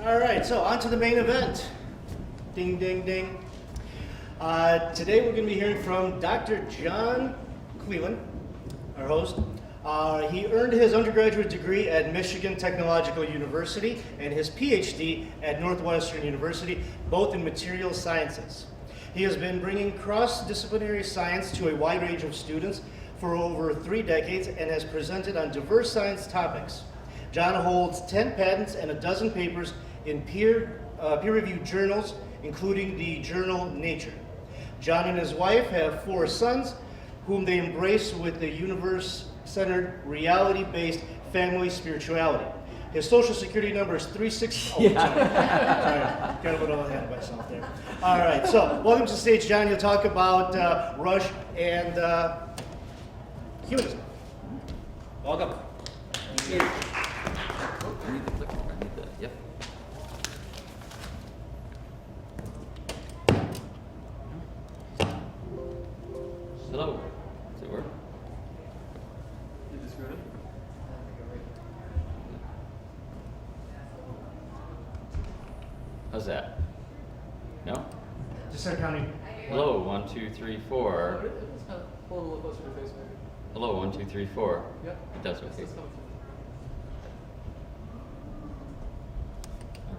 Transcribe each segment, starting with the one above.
All right, so on to the main event. Ding, ding, ding. Today we're going to be hearing from Dr. John Cleland, our host. He earned his undergraduate degree at Michigan Technological University and his PhD at Northwestern University, both in material sciences. He has been bringing cross-disciplinary science to a wide range of students for over 3 decades and has presented on diverse science topics. John holds 10 patents and a dozen papers in peer-reviewed journals, including the journal Nature. John and his wife have 4 sons, whom they embrace with the universe-centered, reality-based family spirituality. His social security number is 36. Oh, yeah. Sorry, got a little ahead of myself there. All right, so welcome to the stage, John. You'll talk about Rush and Humanism. Welcome. Thank you. I need the clicker. I need the, yep. Hello. Does it work? You just read it? How's that? No? Just start counting. Hello, 1, 2, 3, 4. It's kind of hold a little closer to your face, maybe. Hello, 1, 2, 3, 4. Yep. It does, okay. It's coming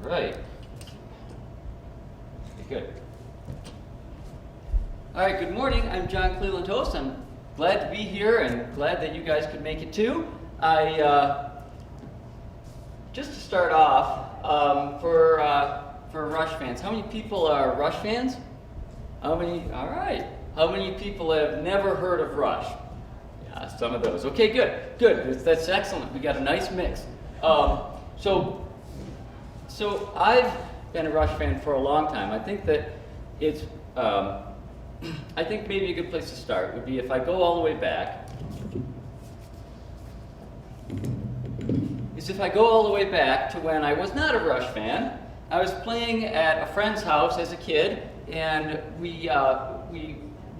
All right. Good. All right, good morning. I'm John Cleland Host. I'm glad to be here and glad that you guys could make it too. Just to start off, for Rush fans, how many people are Rush fans? How many? All right. How many people have never heard of Rush? Yeah, some of those. Okay, good. That's excellent. We got a nice mix. So I've been a Rush fan for a long time. I think that it's, I think maybe a good place to start would be if I go all the way back, to when I was not a Rush fan. I was playing at a friend's house as a kid, and we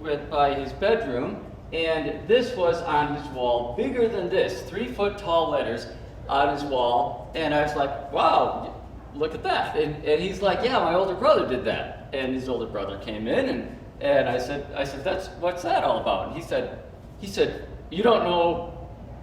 went by his bedroom, and this was on his wall, bigger than this, 3-foot tall letters on his wall, and I was like, wow, look at that. And he's like, yeah, my older brother did that. And his older brother came in, and I said, what's that all about? And he said, you don't know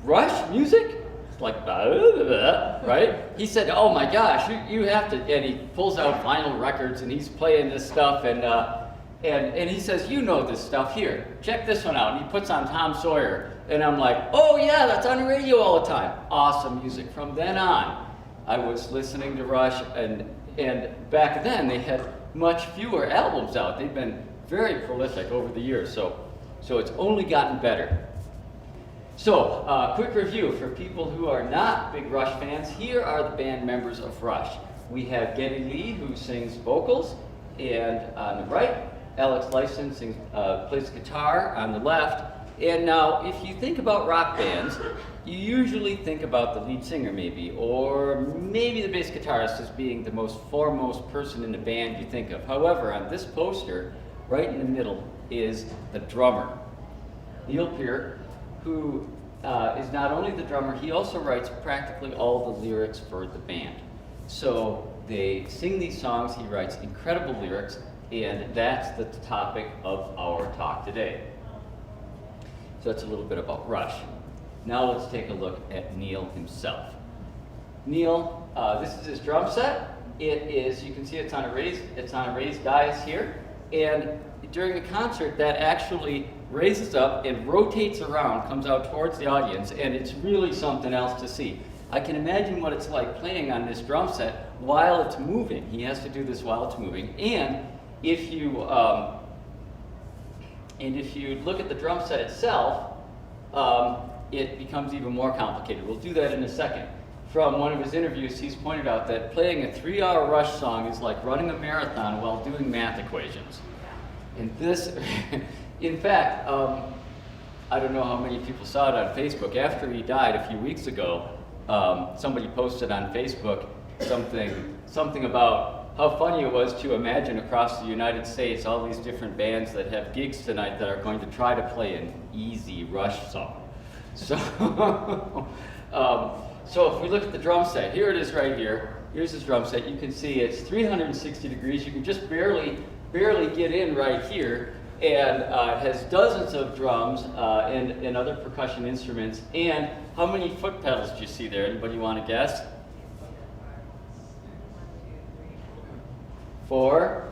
Rush music? It's like, blah, blah, blah, right? He said, oh my gosh, you have to, and he pulls out vinyl records and he's playing this stuff, and he says, you know this stuff, here, check this one out. And he puts on Tom Sawyer, and I'm like, oh yeah, that's on the radio all the time. Awesome music. From then on, I was listening to Rush, and back then they had much fewer albums out. They've been very prolific over the years, so it's only gotten better. So, quick review for people who are not big Rush fans. Here are the band members of Rush. We have Geddy Lee, who sings vocals, and on the right, Alex Lifeson plays guitar on the left. And now, if you think about rock bands, you usually think about the lead singer maybe, or maybe the bass guitarist as being the most foremost person in the band you think of. However, on this poster, right in the middle, is the drummer, Neil Peart, who is not only the drummer, he also writes practically all the lyrics for the band. So they sing these songs, he writes incredible lyrics, and that's the topic of our talk today. So that's a little bit about Rush. Now let's take a look at Neil himself. Neil, this is his drum set. It is, you can see it's on a raised dais here, and during the concert that actually raises up and rotates around, comes out towards the audience, and it's really something else to see. I can imagine what it's like playing on this drum set while it's moving. He has to do this while it's moving, and if you look at the drum set itself, it becomes even more complicated. We'll do that in a second. From one of his interviews, he's pointed out that playing a 3-hour Rush song is like running a marathon while doing math equations. And this, in fact, I don't know how many people saw it on Facebook. After he died a few weeks ago, somebody posted on Facebook something about how funny it was to imagine across the United States all these different bands that have gigs tonight that are going to try to play an easy Rush song. So, So if we look at the drum set, here it is right here. Here's his drum set. You can see it's 360 degrees. You can just barely get in right here. And it has dozens of drums and other percussion instruments. And how many foot pedals do you see there? Anybody want to guess? 4,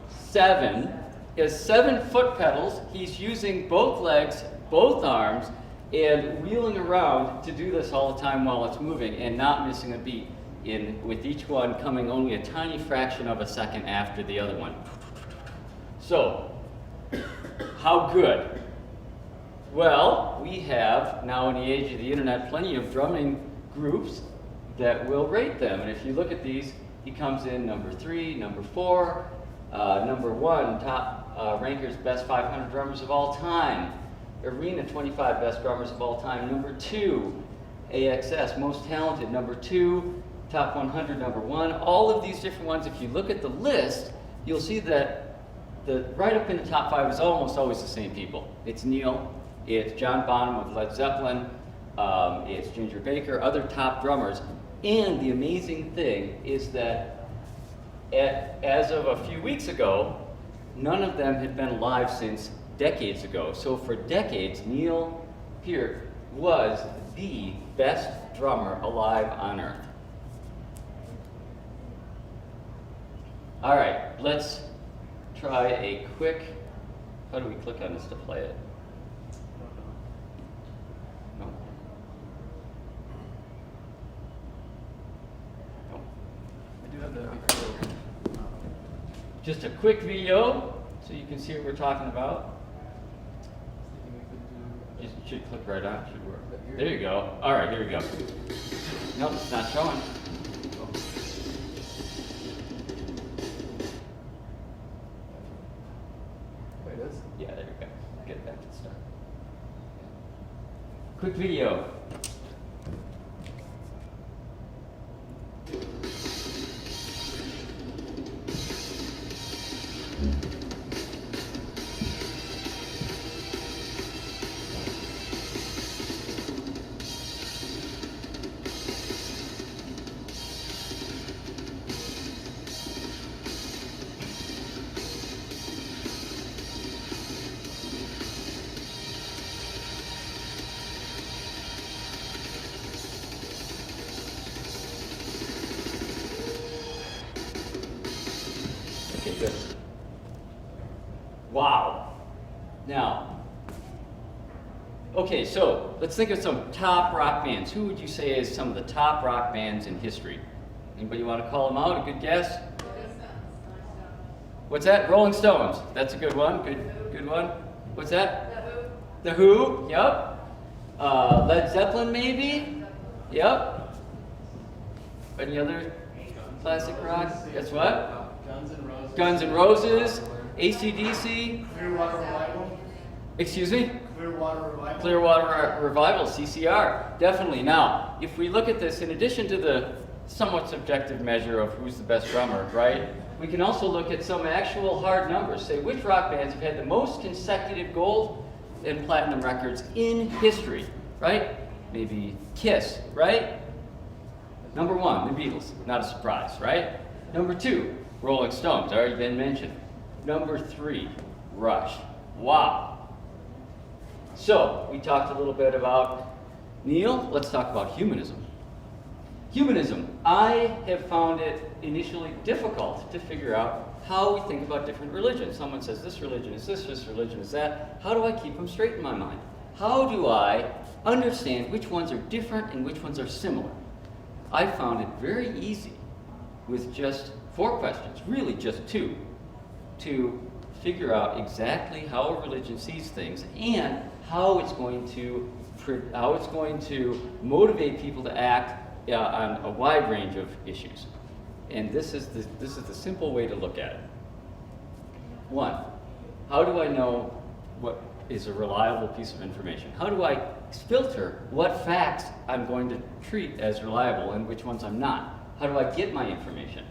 7. He has 7 foot pedals. He's using both legs, both arms, and wheeling around to do this all the time while it's moving and not missing a beat, with each one coming only a tiny fraction of a second after the other one. So, how good? Well, we have, now in the age of the internet, plenty of drumming groups that will rate them. And if you look at these, he comes in number 3, number 4, number 1, top rankers, best 500 drummers of all time. Arena 25 best drummers of all time. Number 2, AXS, most talented. Number 2, top 100, number 1. All of these different ones, if you look at the list, you'll see that right up in the top 5 is almost always the same people. It's Neil, it's John Bonham of Led Zeppelin, it's Ginger Baker, other top drummers. And the amazing thing is that as of a few weeks ago, none of them had been alive since decades ago. So for decades, Neil Peart was the best drummer alive on earth. All right, let's try a quick, how do we click on this to play it? No? No. I do have that before. Just a quick video so you can see what we're talking about. You should click right on it, should work. There you go. All right, here we go. Nope, it's not showing. Wait, this? Yeah, there we go. Get back to the start. Quick video. Okay, good. Wow. Now, okay, so let's think of some top rock bands. Who would you say is some of the top rock bands in history? Anybody want to call them out? A good guess? What's that? Rolling Stones. That's a good one. Good one. What's that? The Who. Yep. Led Zeppelin, maybe. Yep. Any other classic rock? Guess what? Guns N' Roses, AC/DC. Clearwater Revival. Excuse me? Clearwater Revival. Clearwater Revival, CCR, definitely. Now, if we look at this, in addition to the somewhat subjective measure of who's the best drummer, right? We can also look at some actual hard numbers. Say, which rock bands have had the most consecutive gold and platinum records in history, right? Maybe Kiss, right? Number 1, the Beatles, not a surprise, right? Number 2, Rolling Stones, already been mentioned. Number 3, Rush. Wow. So, we talked a little bit about Neil. Let's talk about humanism. Humanism. I have found it initially difficult to figure out how we think about different religions. Someone says this religion is this religion is that. How do I keep them straight in my mind? How do I understand which ones are different and which ones are similar? I found it very easy with just 4 questions, really just 2, to figure out exactly how a religion sees things and how it's going to motivate people to act on a wide range of issues. And this is the simple way to look at it. 1, how do I know what is a reliable piece of information? How do I filter what facts I'm going to treat as reliable and which ones I'm not? How do I get my information?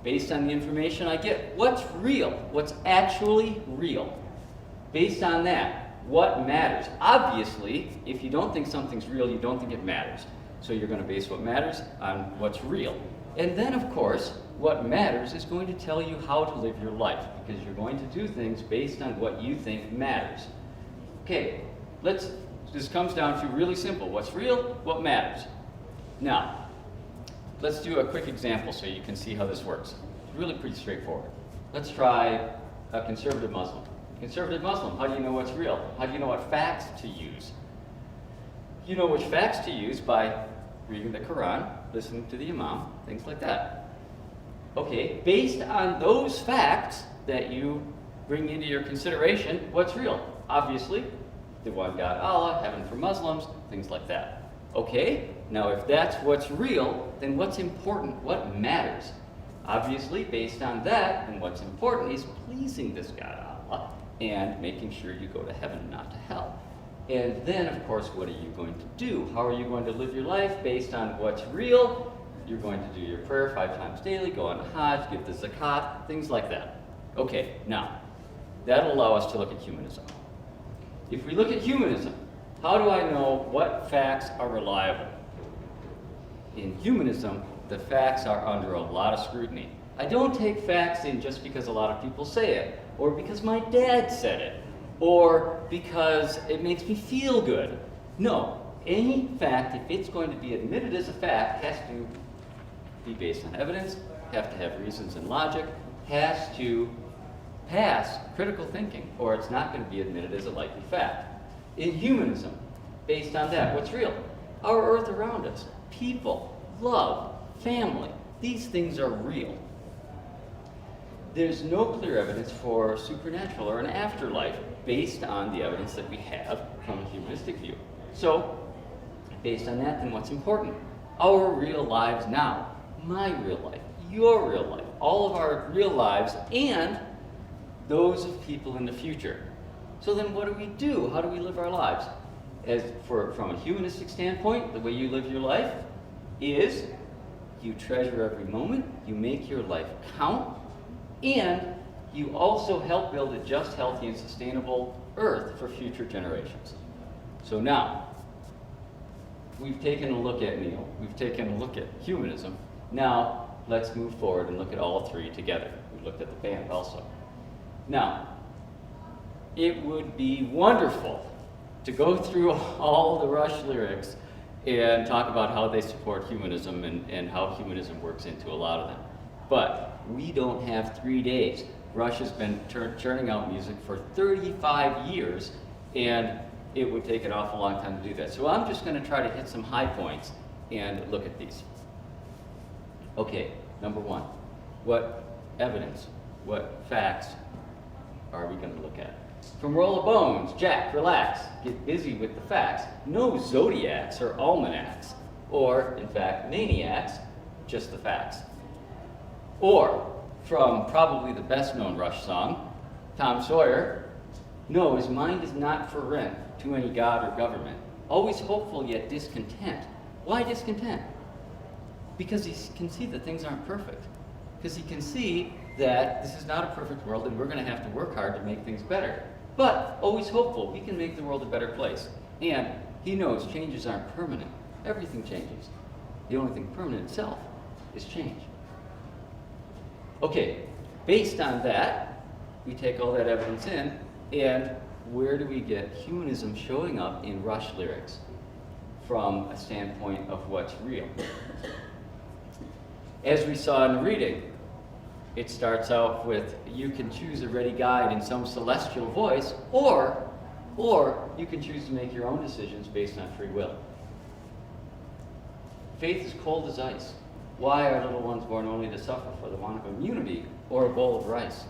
Based on the information I get, what's real? What's actually real? Based on that, what matters? Obviously, if you don't think something's real, you don't think it matters. So you're going to base what matters on what's real. And then, of course, what matters is going to tell you how to live your life, because you're going to do things based on what you think matters. Okay, this comes down to really simple. What's real? What matters? Now, let's do a quick example so you can see how this works. It's really pretty straightforward. Let's try a conservative Muslim. Conservative Muslim, how do you know what's real? How do you know what facts to use? You know which facts to use by reading the Quran, listening to the Imam, things like that. Okay, based on those facts that you bring into your consideration, what's real? Obviously, the one God Allah, heaven for Muslims, things like that. Okay, now if that's what's real, then what's important? What matters? Obviously, based on that, then what's important is pleasing this God Allah and making sure you go to heaven and not to hell. And then, of course, what are you going to do? How are you going to live your life based on what's real? You're going to do your prayer 5 times daily, go on Hajj, give the zakat, things like that. Okay, now, that'll allow us to look at humanism. If we look at humanism, how do I know what facts are reliable? In humanism, the facts are under a lot of scrutiny. I don't take facts in just because a lot of people say it, or because my dad said it, or because it makes me feel good. No, any fact, if it's going to be admitted as a fact, has to be based on evidence, have to have reasons and logic, has to pass critical thinking, or it's not going to be admitted as a likely fact. In humanism, based on that, what's real? Our earth around us, people, love, family, these things are real. There's no clear evidence for supernatural or an afterlife based on the evidence that we have from a humanistic view. So, based on that, then what's important? Our real lives now, my real life, your real life, all of our real lives, and those of people in the future. So then what do we do? How do we live our lives? From a humanistic standpoint, the way you live your life is you treasure every moment, you make your life count, and you also help build a just, healthy, and sustainable earth for future generations. So now, we've taken a look at Neil, we've taken a look at humanism. Now, let's move forward and look at all three together. We looked at the band also. Now, it would be wonderful to go through all the Rush lyrics and talk about how they support humanism and how humanism works into a lot of them. But we don't have 3 days. Rush has been churning out music for 35 years, and it would take an awful long time to do that. So I'm just going to try to hit some high points and look at these. Okay, number one, what evidence, what facts are we going to look at? From Roll of Bones, Jack, relax, get busy with the facts. No zodiacs or almanacs, or, in fact, maniacs, just the facts. Or, from probably the best-known Rush song, Tom Sawyer, no, his mind is not for rent to any god or government. Always hopeful yet discontent. Why discontent? Because he can see that things aren't perfect. Because he can see that this is not a perfect world and we're going to have to work hard to make things better. But always hopeful, we can make the world a better place. And he knows changes aren't permanent. Everything changes. The only thing permanent itself is change. Okay, based on that, we take all that evidence in, and where do we get humanism showing up in Rush lyrics from a standpoint of what's real? As we saw in the reading, it starts out with, you can choose a ready guide in some celestial voice, or you can choose to make your own decisions based on free will. Faith is cold as ice. Why are little ones born only to suffer for the want of immunity or a bowl of rice?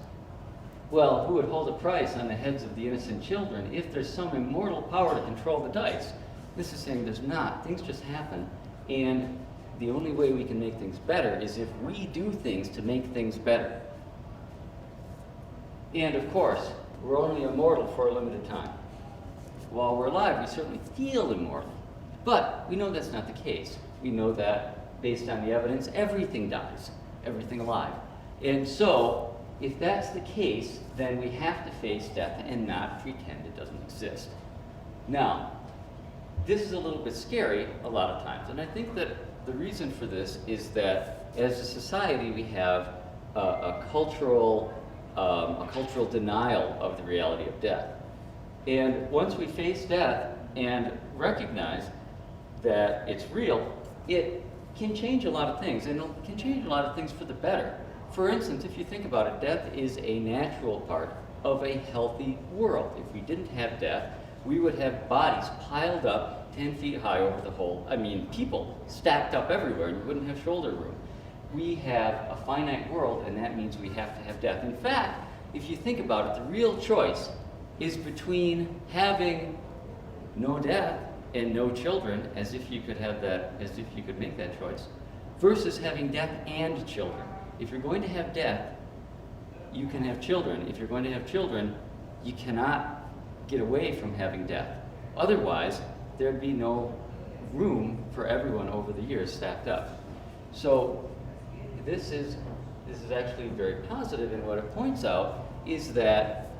Well, who would hold a price on the heads of the innocent children if there's some immortal power to control the dice? This is saying there's not. Things just happen, and the only way we can make things better is if we do things to make things better. And of course, we're only immortal for a limited time. While we're alive, we certainly feel immortal. But we know that's not the case. We know that based on the evidence, everything dies, everything alive. And so, if that's the case, then we have to face death and not pretend it doesn't exist. Now, this is a little bit scary a lot of times. And I think that the reason for this is that as a society we have a cultural denial of the reality of death. And once we face death and recognize that it's real, it can change a lot of things, and it can change a lot of things for the better. For instance, if you think about it, death is a natural part of a healthy world. If we didn't have death, we would have bodies piled up 10 feet high over the whole, people stacked up everywhere, and you wouldn't have shoulder room. We have a finite world, and that means we have to have death. In fact, if you think about it, the real choice is between having no death and no children, as if you could have that, as if you could make that choice, versus having death and children. If you're going to have death, you can have children. If you're going to have children, you cannot get away from having death. Otherwise, there'd be no room for everyone over the years stacked up. So this is actually very positive, and what it points out is that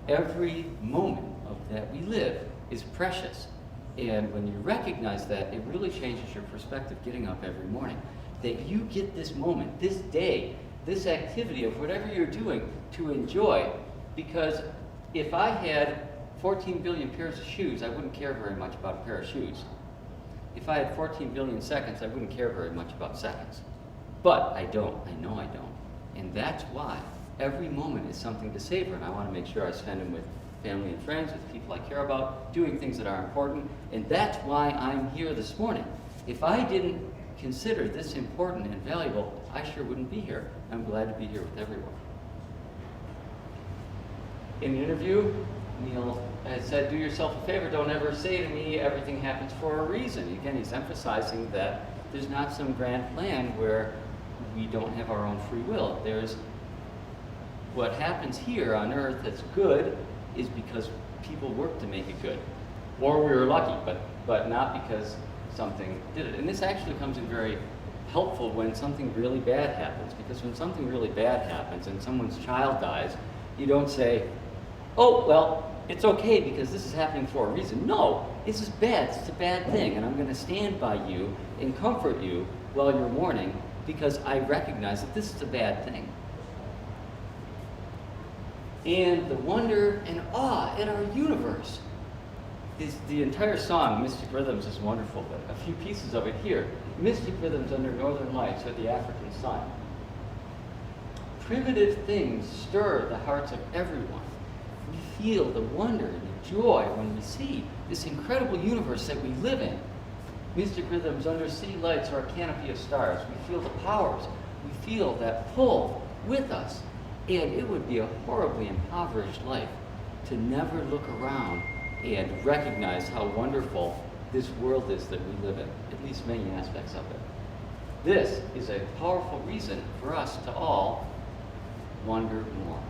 every moment that we live is precious. And when you recognize that, it really changes your perspective getting up every morning. That you get this moment, this day, this activity of whatever you're doing to enjoy. Because if I had 14 billion pairs of shoes, I wouldn't care very much about a pair of shoes. If I had 14 billion seconds, I wouldn't care very much about seconds. But I don't. I know I don't. And that's why every moment is something to savor, and I want to make sure I spend them with family and friends, with people I care about, doing things that are important, and that's why I'm here this morning. If I didn't consider this important and valuable, I sure wouldn't be here. I'm glad to be here with everyone. In the interview, Neil has said, do yourself a favor, don't ever say to me everything happens for a reason. Again, he's emphasizing that there's not some grand plan where we don't have our own free will. There's what happens here on earth that's good is because people work to make it good. Or we were lucky, but not because something did it. And this actually comes in very helpful when something really bad happens, because when something really bad happens and someone's child dies, you don't say, oh, well, it's okay because this is happening for a reason. No, this is bad, it's a bad thing, and I'm going to stand by you and comfort you while you're mourning because I recognize that this is a bad thing. And the wonder and awe in our universe is the entire song, Mystic Rhythms, is wonderful, but a few pieces of it here. Mystic Rhythms under northern lights or the African sun. Primitive things stir the hearts of everyone. We feel the wonder and the joy when we see this incredible universe that we live in. Mystic Rhythms under city lights or a canopy of stars. We feel the powers. We feel that pull with us. And it would be a horribly impoverished life to never look around and recognize how wonderful this world is that we live in, at least many aspects of it. This is a powerful reason for us to all wonder more.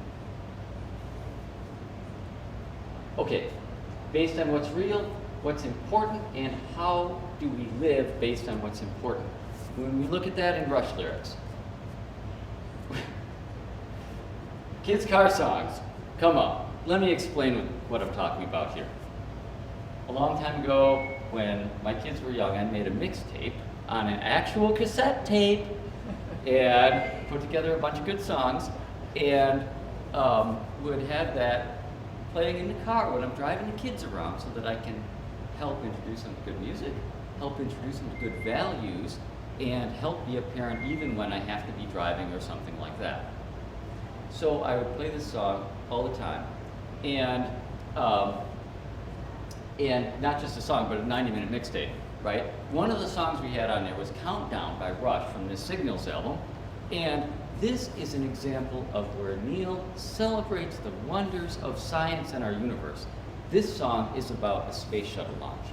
Okay, based on what's real, what's important, and how do we live based on what's important? When we look at that in Rush lyrics, kids' car songs come up. Let me explain what I'm talking about here. A long time ago, when my kids were young, I made a mixtape on an actual cassette tape and put together a bunch of good songs and would have that playing in the car when I'm driving the kids around so that I can help introduce them to good music, help introduce them to good values, and help be a parent even when I have to be driving or something like that. So I would play this song all the time, and not just a song, but a 90-minute mixtape, right? One of the songs we had on there was Countdown by Rush from the Signals album, and this is an example of where Neil celebrates the wonders of science and our universe. This song is about a space shuttle launch.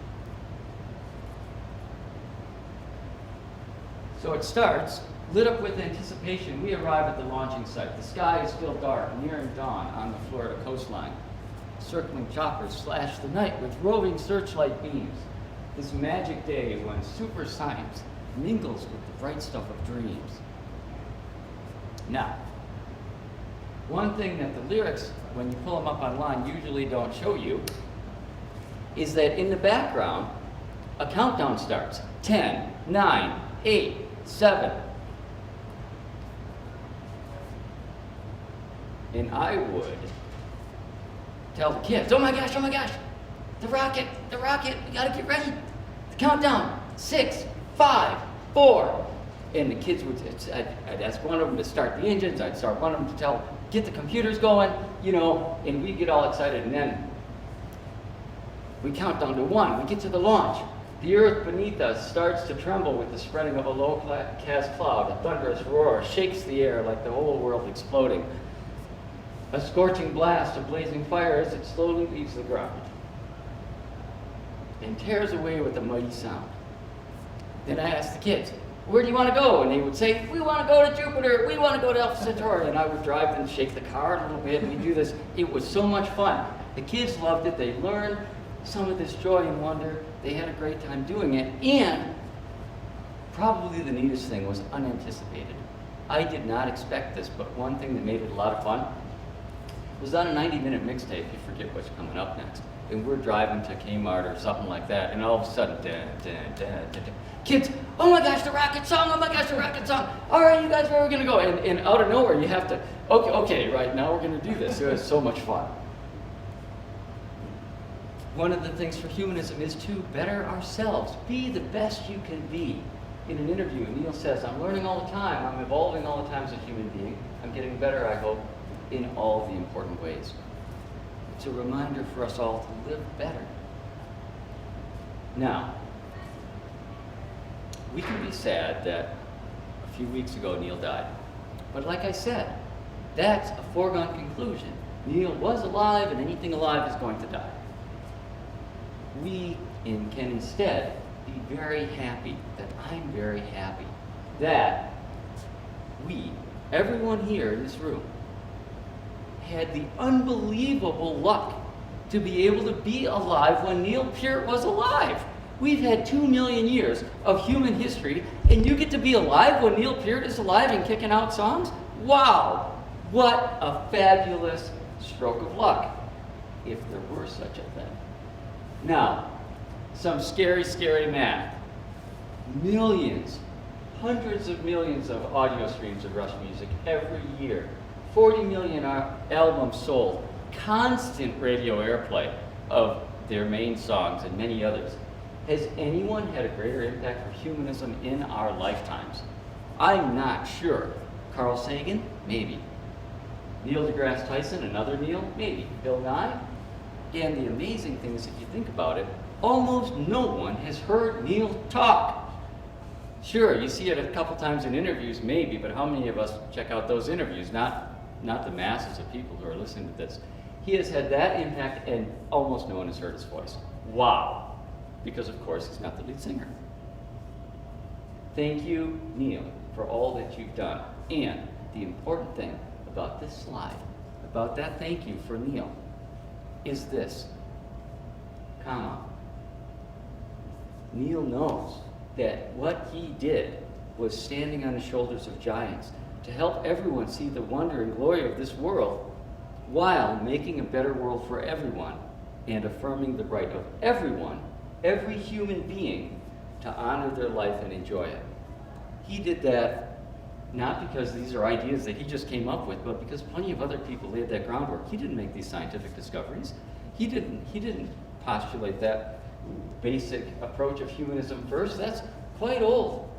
So it starts, lit up with anticipation, we arrive at the launching site. The sky is still dark, nearing dawn on the Florida coastline. Circling choppers slash the night with roving searchlight beams. This magic day when super science mingles with the bright stuff of dreams. Now, one thing that the lyrics, when you pull them up online, usually don't show you is that in the background, a countdown starts. 10, 9, 8, 7. And I would tell the kids, oh my gosh, the rocket, we gotta get ready. The countdown, 6, 5, 4. And the kids would, I'd ask one of them to start the engines, I'd start one of them to get the computers going, and we'd get all excited. And then we count down to 1, we get to the launch. The earth beneath us starts to tremble with the spreading of a low-cast cloud. A thunderous roar shakes the air like the whole world exploding. A scorching blast of blazing fire as it slowly leaves the ground and tears away with a mighty sound. Then I asked the kids, where do you want to go? And they would say, we want to go to Jupiter, we want to go to Alpha Centauri. And I would drive them, shake the car a little bit, and we'd do this. It was so much fun. The kids loved it. They learned some of this joy and wonder. They had a great time doing it. And probably the neatest thing was unanticipated. I did not expect this, but one thing that made it a lot of fun was on a 90-minute mixtape. You forget what's coming up next. And we're driving to Kmart or something like that, and all of a sudden, kids, oh my gosh, the rocket song, all right, you guys, where are we gonna go? And out of nowhere, you have to, okay, right, now we're gonna do this. It was so much fun. One of the things for humanism is to better ourselves. Be the best you can be. In an interview, Neil says, I'm learning all the time, I'm evolving all the time as a human being, I'm getting better, I hope, in all the important ways. It's a reminder for us all to live better. Now, we can be sad that a few weeks ago Neil died. But like I said, that's a foregone conclusion. Neil was alive, and anything alive is going to die. We can instead be very happy, that I'm very happy, that we, everyone here in this room, had the unbelievable luck to be able to be alive when Neil Peart was alive. We've had 2 million years of human history, and you get to be alive when Neil Peart is alive and kicking out songs? Wow! What a fabulous stroke of luck, if there were such a thing. Now, some scary, scary math. Millions, hundreds of millions of audio streams of Rush music every year. 40 million albums sold, constant radio airplay of their main songs and many others. Has anyone had a greater impact for humanism in our lifetimes? I'm not sure. Carl Sagan? Maybe. Neil deGrasse Tyson, another Neil? Maybe. Bill Nye? And the amazing thing is, if you think about it, almost no one has heard Neil talk. Sure, you see it a couple times in interviews, maybe, but how many of us check out those interviews? Not the masses of people who are listening to this. He has had that impact, and almost no one has heard his voice. Wow. Because, of course, he's not the lead singer. Thank you, Neil, for all that you've done. And the important thing about this slide, about that thank you for Neil, is this, Neil knows that what he did was standing on the shoulders of giants to help everyone see the wonder and glory of this world while making a better world for everyone and affirming the right of everyone, every human being, to honor their life and enjoy it. He did that not because these are ideas that he just came up with, but because plenty of other people laid that groundwork. He didn't make these scientific discoveries. He didn't postulate that basic approach of humanism first. That's quite old.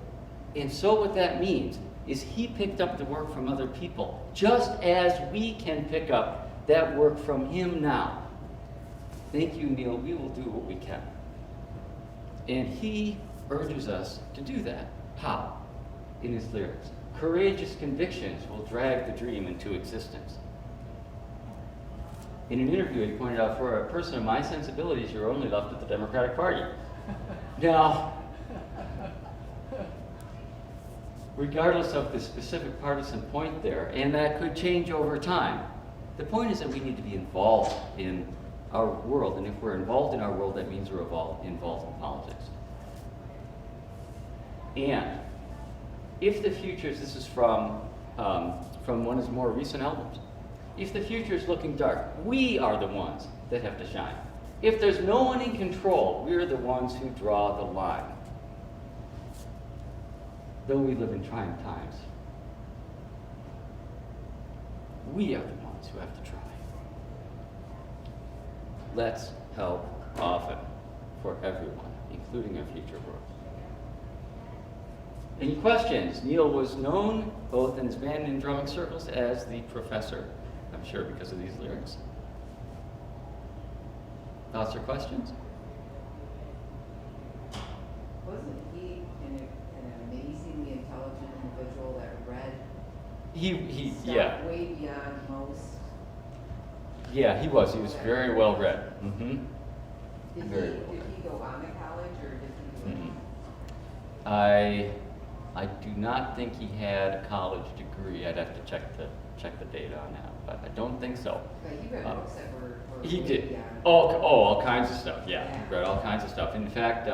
And so what that means is he picked up the work from other people, just as we can pick up that work from him now. Thank you, Neil. We will do what we can. And he urges us to do that. How? In his lyrics. Courageous convictions will drag the dream into existence. In an interview, he pointed out, for a person of my sensibilities, you're only left with the Democratic Party. Now, regardless of the specific partisan point there, and that could change over time, the point is that we need to be involved in our world, and if we're involved in our world, that means we're involved in politics. And if the future, this is from one of his more recent albums, if the future is looking dark, we are the ones that have to shine. If there's no one in control, we're the ones who draw the line. Though we live in trying times, we are the ones who have to try. Let's help often for everyone, including our future world. Any questions? Neil was known both in his band and drumming circles as the professor, I'm sure because of these lyrics. Thoughts or questions? Wasn't he an amazingly intelligent individual that read He stuff yeah. way beyond most? Yeah, he was. He was very well read. Mm-hmm. Did Very he, well did read. he go on to college or did he do it? I do not think he had a college degree. I'd have to check the data on that, but I don't think so. But he read books that were He way did. beyond. All kinds of stuff. Yeah, Yeah. he read all kinds of stuff. In fact,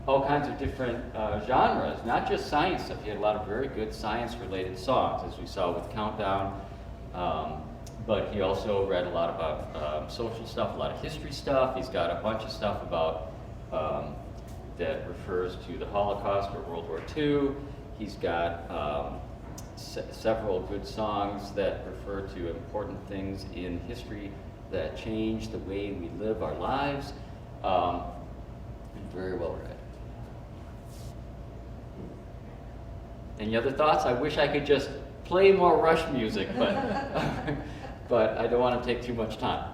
all kinds of different genres, not just science stuff. He had a lot of very good science-related songs, as we saw with Countdown. But he also read a lot about social stuff, a lot of history stuff. He's got a bunch of stuff about that refers to the Holocaust or World War II. He's got several good songs that refer to important things in history that change the way we live our lives. Very well read. Any other thoughts? I wish I could just play more Rush music, but but I don't want to take too much time.